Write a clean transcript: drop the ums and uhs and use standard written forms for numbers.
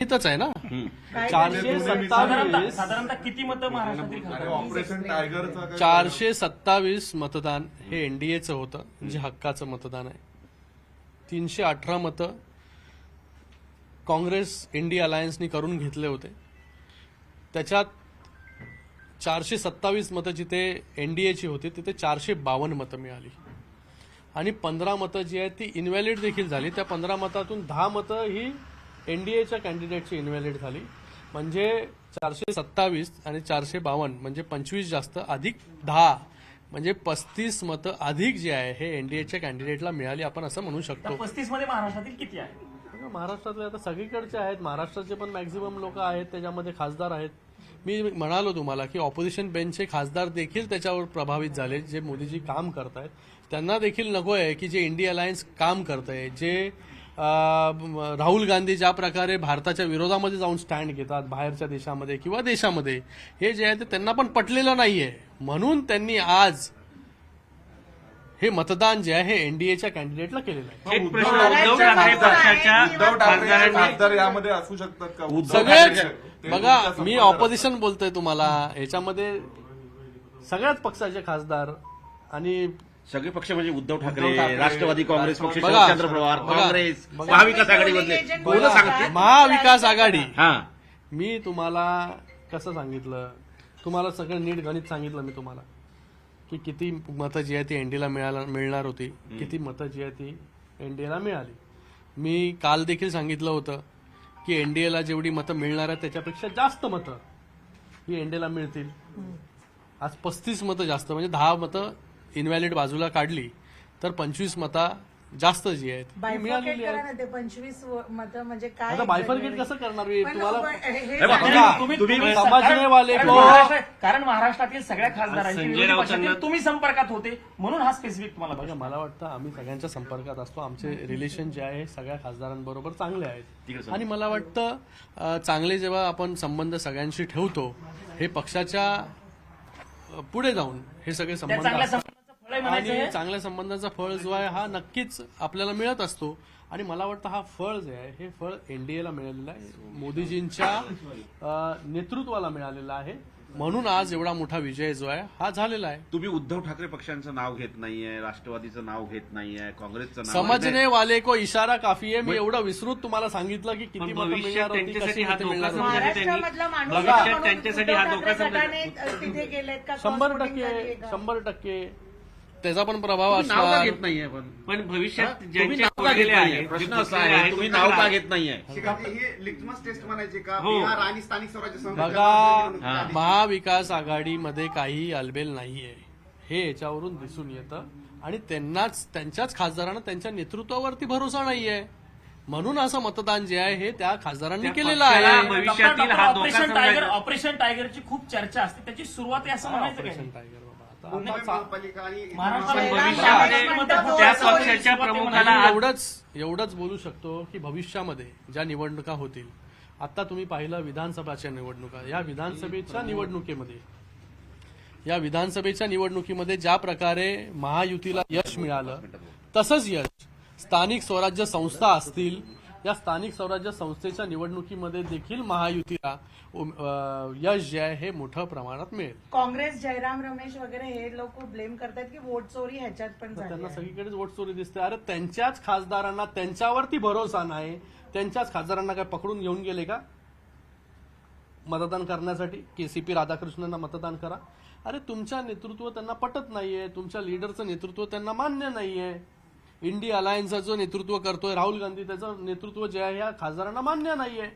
इथंच आहे ना. काय 427 साधारणतः किती मतं महाराष्ट्रातील खासदार ऑपरेशन टायगरचा काय- 427 मतदान हे एनडीएचं होतं, जे हक्काचं मतदान आहे. 318 मतं काँग्रेस इंडिया अलायन्सनी करून घेतले होते. त्याच्यात 427 मतं जिथे एनडीएची होती तिथे 452 मतं मिळाली आणि 15 मतं जी आहेत ती इनव्हॅलिड देखील झाली. त्या 15 मतातून 10 मतं ही एनडीएच्या कॅन्डिडेटची इनव्हॅलिड झाली. म्हणजे 427 आणि 452 म्हणजे 25 जास्त अधिक 10 म्हणजे 35 मतं अधिक जी आहे हे एनडीएच्या कॅन्डिडेटला मिळाली, आपण असं म्हणू शकतो. 35 मध्ये महाराष्ट्रातील किती आहे? महाराष्ट्रातले आता सगळीकडचे आहेत, महाराष्ट्राचे पण मॅक्झिमम लोक आहेत, त्याच्यामध्ये खासदार आहेत. मी म्हणालो तुम्हाला की ऑपोजिशन बेंचचे खासदार देखील त्याच्यावर प्रभावित झाले. जे मोदीजी काम करतायत त्यांना देखील नको आहे की जे इंडिया अलायन्स काम करतंय, जे राहुल गांधी ज्या प्रकारे भारताच्या विरोधामध्ये जाऊन स्टँड घेतात बाहेरच्या देशामध्ये किंवा देशामध्ये, हे जे आहे ते त्यांना पण पटलेलं नाहीये. म्हणून त्यांनी आज हे मतदान जे आहे हे एनडीएच्या कॅन्डिडेटला केलेलं आहे. एक प्रश्न उद्धव ठाकरे पक्षाच्या उद्धव ठाकरे खासदार यामध्ये असू शकतात का? सगळेच ते बघा, तुमच्या मी संपर्कात- ऑपोजिशन बोलतोय तुम्हाला, याच्यामध्ये सगळ्याच पक्षाचे खासदार आणि सगळे पक्ष म्हणजे उद्धव उद्धव ठाकरे, ठाकरे, राष्ट्रवादी काँग्रेस पक्ष, बघा, शरदचंद्र पवार, बघा, काँग्रेस, बघा. महाविकास आघाडीमधले कोण सांगते? महाविकास आघाडी. हा, मी तुम्हाला कसं सांगितलं, तुम्हाला सगळं नीट गणित सांगितलं मी तुम्हाला की किती मतं जी आहे ती एनडीएला मिळणार होती, किती मतं जी आहे ती एनडीएला मिळाली. मी काल देखील सांगितलं होतं की एनडीएला जेवढी मतं मिळणार आहेत त्याच्यापेक्षा जास्त मतं ही एनडीएला मिळतील. आज 35 मतं जास्त म्हणजे 10 मतं इनव्हॅलिड बाजूला काढली तर 25 मतं जास्त जी आहेत ती बायफर्केट मिळालेली करा आहेत. ना, ते 25 मतं म्हणजे काय? आता बायफर्केट कसं करणार मी पण तुम्हाला? हे बघा, तुम्ही समजणे वाले को कारण महाराष्ट्रातील सगळ्या खासदारांची विरोधी पक्षातील तुम्ही संपर्कात होते म्हणून हा स्पेसिफिक तुम्हाला बघा, मला वाटतं आम्ही सगळ्यांच्या संपर्कात असतो. आमचे रिलेशन जे आहे सगळ्या खासदारांबरोबर चांगले आहेत आणि मला वाटतं चांगले जेव्हा आपण संबंध सगळ्यांशी ठेवतो, हे पक्षाच्या पुढे जाऊन हे सगळे त्या संबंध चांगल्या असतात. संबंधाचं फळ आहे म्हणायचं आणि आहे. चांगल्या संबंधाचा फळ जो आहे हा नक्कीच आपल्याला मिळत असतो. आणि मला वाटतं हा फळ जे आहे हे फळ एनडीएला मिळालेलं आहे, मोदीजींच्या नेतृत्वाला मिळालेलं आहे. म्हणून आज एवढा मोठा विजय जो आहे हा झालेला आहे. तुम्ही उद्धव ठाकरे पक्षांचं नाव घेत नाहीये, राष्ट्रवादीचं नाव घेत नाहीये, काँग्रेसचं नाव समजणे वाले को इशारा काफी आहे. मी एवढं विसरूत तुम्हाला सांगितलं की किती मतं मिळणार होती, कशी मतं मिळणार होती. महाराष्ट्रामधला माणूस भविष्यात म्हणून त्यांच्यासाठी उद्धव हा धोका ठाकरे समजा- गटाने तिथे गेलेत का? 100% 100% त्याचा पण प्रभाव तुम्ही नाव का असणार. घेत नाहीये? पण भविष्यात तुम्ही ज्यांचे नाव का घेत उरलेले नाहीये? आहेत, प्रश्न जे असा गुंतलेले आहे आहेत, तुम्ही नाव का घेत नाहीये? ही लिटमस टेस्ट म्हणायची का? हो. बिहार आणि स्थानिक स्वराज्य संस्था बघा, महाविकास आघाडीमध्ये काही अलबेल नाहीये हे याच्यावरून दिसून येतं आणि त्यांच्याच खासदारांना त्यांच्या नेतृत्वावरती भरोसा नाहीये. म्हणून असं मतदान जे आहे हे त्या खासदारांनी त्या केलेलं पक्षाला आहे. भविष्यातील हा धोका ऑपरेशन टायगरची खूप चर्चा असते, त्याची सुरुवात आहे असं म्हणायचं ऑपरेशन काय? टायगर बाबा, आता मुंबई महापालिका आणि महाराष्ट्रात पण भविष्यामध्ये भविष्यामध्ये त्या पक्षाच्या प्रमुखाला आणि एवढंच बोलू शकतो की भविष्यामध्ये ज्या निवडणुका होतील, आता तुम्ही पाहिलं विधानसभाच्या निवडणुका, या विधानसभेच्या निवडणुकीमध्ये ज्या प्रकारे महायुतीला यश मिळालं, तसंच यश स्थानिक स्वराज्य संस्था असतील, या स्थानिक स्वराज्य संस्थेच्या निवडणुकीमध्ये देखील महायुतीला यश जे आहे हे मोठ्या प्रमाणात मिळेल. काँग्रेस, जयराम रमेश वगैरे हे लोक ब्लेम करतात की वोट चोरी ह्याच्यात पण तर झाली त्यांना आहे. सगळीकडेच वोट चोरी दिसते. अरे त्यांच्याच खासदारांना त्यांच्यावरती भरोसा नाही, त्यांच्याच खासदारांना काय पकडून घेऊन गेले का मतदान करण्यासाठी की सीपी राधाकृष्णनना मतदान करा? अरे तुमच्या नेतृत्व त्यांना पटत नाहीये, तुमच्या लीडरचं नेतृत्व त्यांना मान्य नाहीये. इंडिया अलायन्सचं जो नेतृत्व करतोय राहुल गांधी, त्याचं नेतृत्व जे आहे या खासदारांना मान्य नाहीये.